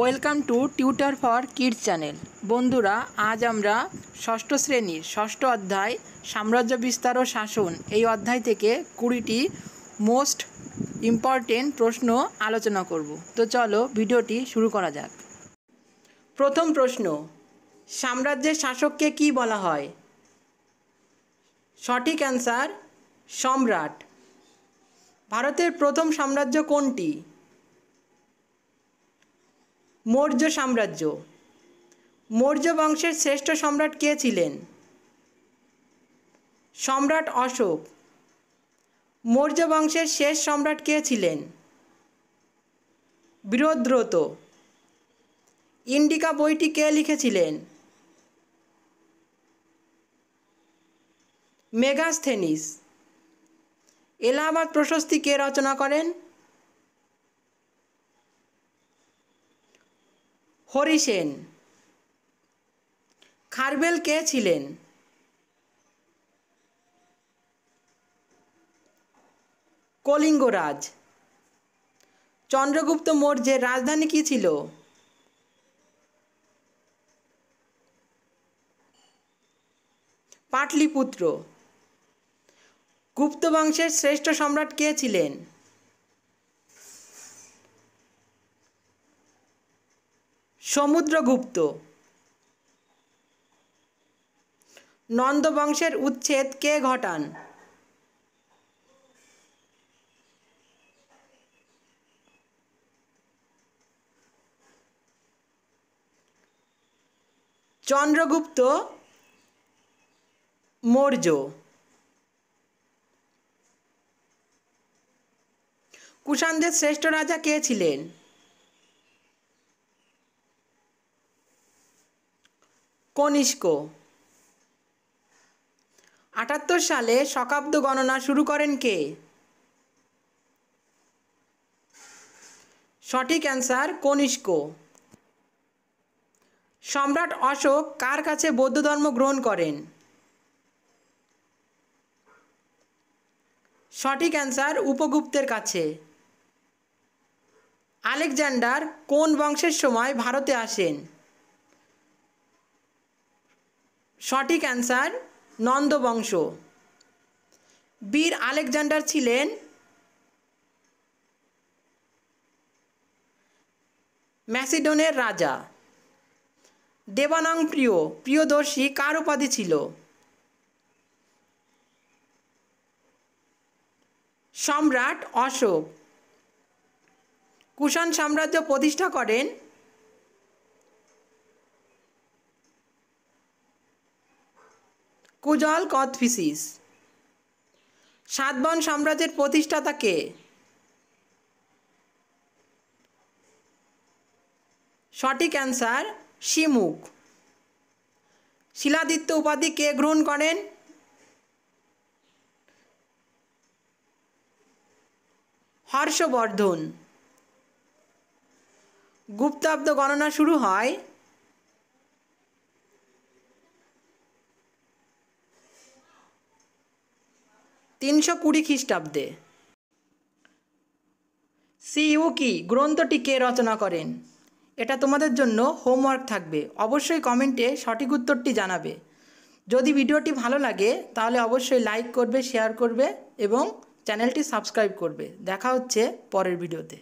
Welcome to tutor for kids channel. বন্ধুরা, আজ আমরা ষষ্ঠ শ্রেণীর ষষ্ঠ অধ্যায় সাম্রাজ্য বিস্তার ও শাসন এই অধ্যায় থেকে 20টি মোস্ট ইম্পর্টেন্ট প্রশ্ন আলোচনা করব। তো চলো ভিডিওটি শুরু করা যাক। প্রথম প্রশ্ন, সাম্রাজ্যের শাসককে কি বলা হয়? সঠিক অ্যান্সার সম্রাট। ভারতের প্রথম সাম্রাজ্য কোনটি? মৌর্য সাম্রাজ্য। মৌর্য বংশের শ্রেষ্ঠ সম্রাট কে ছিলেন? সম্রাট অশোক। মৌর্য বংশের শেষ সম্রাট কে ছিলেন? বৃহদ্রথ। ইন্ডিকা বইটি কে লিখেছিলেন? মেগাস্থেনিস। এলাহাবাদ প্রশস্তি কে রচনা করেন? হরিসেন। খারবেল কে ছিলেন? কলিঙ্গরাজ। চন্দ্রগুপ্ত মৌর্যের রাজধানী কি ছিল? পাটলিপুত্র। গুপ্ত বংশের শ্রেষ্ঠ সম্রাট কে ছিলেন? সমুদ্রগুপ্ত। নন্দ বংশের উচ্ছেদ কে ঘটান? চন্দ্রগুপ্ত মৌর্য। কুষাণদের শ্রেষ্ঠ রাজা কে ছিলেন? কনিষ্ক। 78 সালে শকাব্দ গণনা শুরু করেন কে? সঠিক অ্যান্সার কনিষ্ক। সম্রাট অশোক কার কাছে বৌদ্ধ ধর্ম গ্রহণ করেন? সঠিক অ্যান্সার উপগুপ্তের কাছে। আলেকজান্ডার কোন বংশের সময় ভারতে আসেন? সঠিক অ্যান্সার নন্দ বংশ। বীর আলেকজান্ডার ছিলেন ম্যাসিডনের রাজা। দেবানং প্রিয়দর্শী কার উপাধি ছিল? সম্রাট অশোক। কুষাণ সাম্রাজ্য প্রতিষ্ঠা করেন কুজল কথফিসিস। সাতবাহন সাম্রাজ্যের প্রতিষ্ঠাতা কে? সঠিক অ্যান্সার শিমুক। শিলাদিত্য উপাধি কে গ্রহণ করেন? হর্ষবর্ধন। গুপ্তাব্দ গণনা শুরু হয় 320 খ্রিস্টাব্দে। সিইউকি গ্রন্থটি কে রচনা করেন? এটা তোমাদের জন্য হোমওয়ার্ক থাকবে, অবশ্যই কমেন্টে সঠিক উত্তরটি জানাবে। যদি ভিডিওটি ভালো লাগে তাহলে অবশ্যই লাইক করবে, শেয়ার করবে এবং চ্যানেলটি সাবস্ক্রাইব করবে। দেখা হচ্ছে পরের ভিডিওতে।